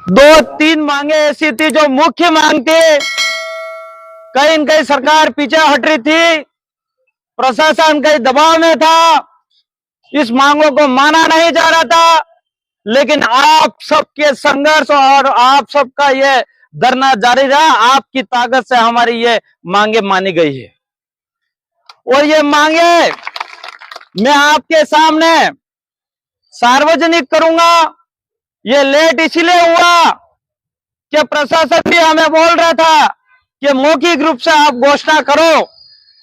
दो तीन मांगे ऐसी थी जो मुख्य मांग थी, कहीं न कहीं सरकार पीछे हट रही थी, प्रशासन कहीं दबाव में था, इस मांगों को माना नहीं जा रहा था। लेकिन आप सबके संघर्ष और आप सबका ये धरना जारी रहा, आपकी ताकत से हमारी ये मांगे मानी गई है। और ये मांगे मैं आपके सामने सार्वजनिक करूंगा। ये लेट इसलिए हुआ कि प्रशासन भी हमें बोल रहा था कि मौखिक रूप से आप घोषणा करो,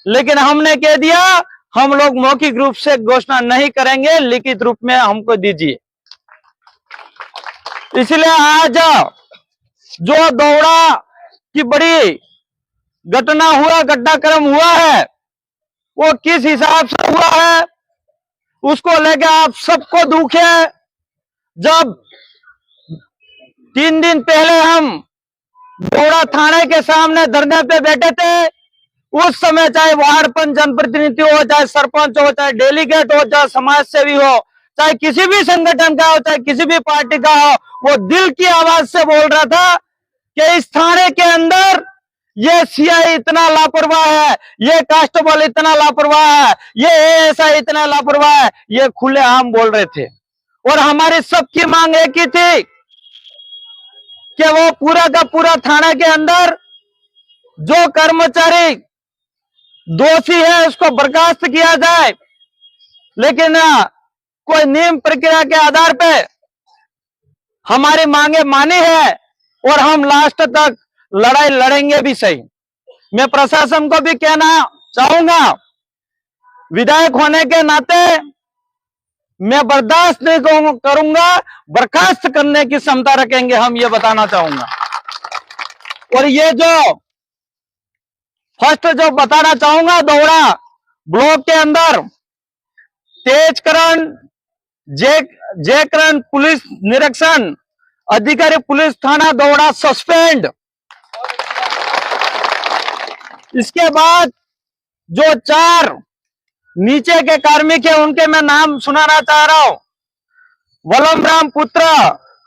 लेकिन हमने कह दिया हम लोग मौखिक रूप से घोषणा नहीं करेंगे, लिखित रूप में हमको दीजिए। इसलिए आज जो दौड़ा की बड़ी घटना हुआ, घटनाक्रम हुआ है, वो किस हिसाब से हुआ है उसको लेकर आप सबको दुख है। जब 3 दिन पहले हम दौड़ा थाने के सामने धरने पे बैठे थे, उस समय चाहे वार्ड पंच जनप्रतिनिधि हो, चाहे सरपंच हो, चाहे डेलीगेट हो, चाहे समाज सेवी हो, चाहे किसी भी संगठन का हो, चाहे किसी भी पार्टी का हो, वो दिल की आवाज से बोल रहा था कि इस थाने के अंदर ये सीआई इतना लापरवाह है, ये कांस्टेबल इतना लापरवाह है, ये एएसआई इतना लापरवाह है, ये खुलेआम बोल रहे थे। और हमारी सबकी मांग एक ही थी कि वो पूरा का पूरा थाने के अंदर जो कर्मचारी दोषी है उसको बर्खास्त किया जाए। लेकिन कोई नियम प्रक्रिया के आधार पे हमारी मांगे मानी है और हम लास्ट तक लड़ाई लड़ेंगे भी सही। मैं प्रशासन को भी कहना चाहूंगा, विधायक होने के नाते मैं बर्दाश्त नहीं करूंगा, बर्खास्त करने की क्षमता रखेंगे हम, ये बताना चाहूंगा। और ये जो फर्स्ट जो बताना चाहूंगा, दौड़ा ब्लॉक के अंदर तेजकरण जयकरण पुलिस निरीक्षण अधिकारी पुलिस थाना दौड़ा सस्पेंड। इसके बाद जो 4 नीचे के कार्मिक है उनके मैं नाम सुनाना चाह रहा हूं। वलमराम पुत्र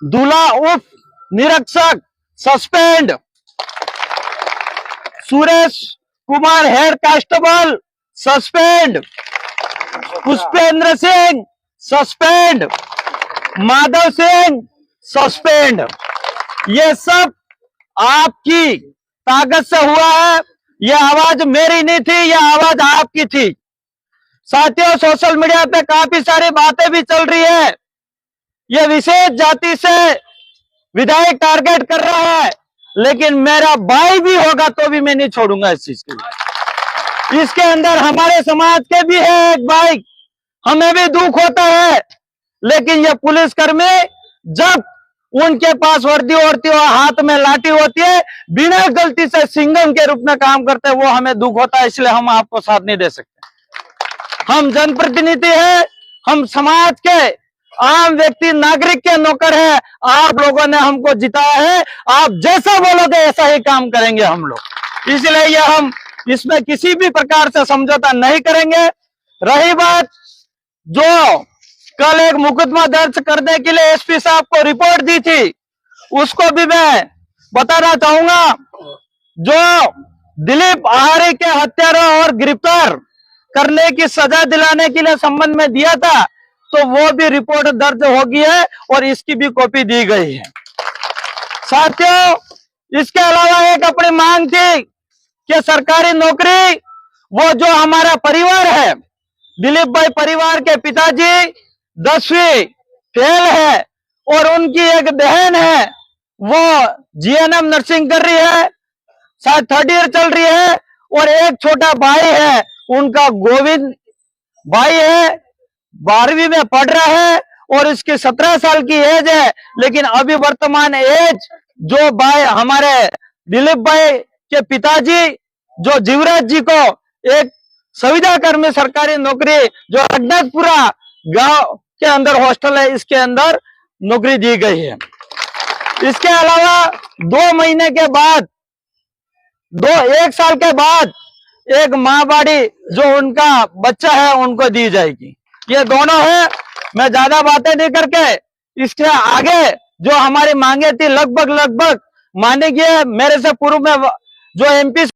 दूल्हा उप निरीक्षक suspend, Suresh Kumar head constable suspend, Pushpendra Singh suspend, Madhav Singh suspend. ये सब आपकी ताकत से हुआ है। ये आवाज मेरी नहीं थी, ये आवाज आपकी थी। साथियों, सोशल मीडिया पे काफी सारी बातें भी चल रही है। ये विशेष जाति से विधायक टारगेट कर रहा है, लेकिन मेरा भाई भी होगा तो भी मैं नहीं छोड़ूंगा इस चीज के लिए। इसके अंदर हमारे समाज के भी है एक भाई, हमें भी दुख होता है। लेकिन ये पुलिसकर्मी जब उनके पास वर्दी होती है, हाथ में लाठी होती है, बिना गलती से सिंघम के रूप में काम करते हैं, वो हमें दुख होता है। इसलिए हम आपको साथ नहीं दे सकते। हम जनप्रतिनिधि हैं, हम समाज के आम व्यक्ति नागरिक के नौकर हैं। आप लोगों ने हमको जिताया है, आप जैसा बोलोगे ऐसा ही काम करेंगे हम लोग। इसलिए ये हम इसमें किसी भी प्रकार से समझौता नहीं करेंगे। रही बात जो कल एक मुकदमा दर्ज करने के लिए एसपी साहब को रिपोर्ट दी थी, उसको भी मैं बताना चाहूंगा। जो दिलीप आहारी के हत्यारा और गिरफ्तार करने की सजा दिलाने के लिए संबंध में दिया था, तो वो भी रिपोर्ट दर्ज हो गई है और इसकी भी कॉपी दी गई है। साथियों, इसके अलावा एक अपनी मांग थी कि सरकारी नौकरी, वो जो हमारा परिवार है, दिलीप भाई परिवार के पिताजी 10वीं फेल है और उनकी एक बहन है, वो जीएनएम नर्सिंग कर रही है, शायद 3rd ईयर चल रही है, और एक छोटा भाई है, उनका गोविंद भाई है, 12वीं में पढ़ रहा है और इसकी 17 साल की एज है। लेकिन अभी वर्तमान एज जो भाई हमारे दिलीप भाई के पिताजी जो जीवराज जी को एक संविदा कर्मी सरकारी नौकरी जो रघुनाथपुरा गांव के अंदर हॉस्टल है, इसके अंदर नौकरी दी गई है। इसके अलावा 2 महीने के बाद, 1 साल के बाद एक माँबाड़ी जो उनका बच्चा है उनको दी जाएगी। ये दोनों है। मैं ज्यादा बातें नहीं करके इसके आगे जो हमारी मांगे थी लगभग लगभग माने गए। मेरे से पूर्व में जो एमपी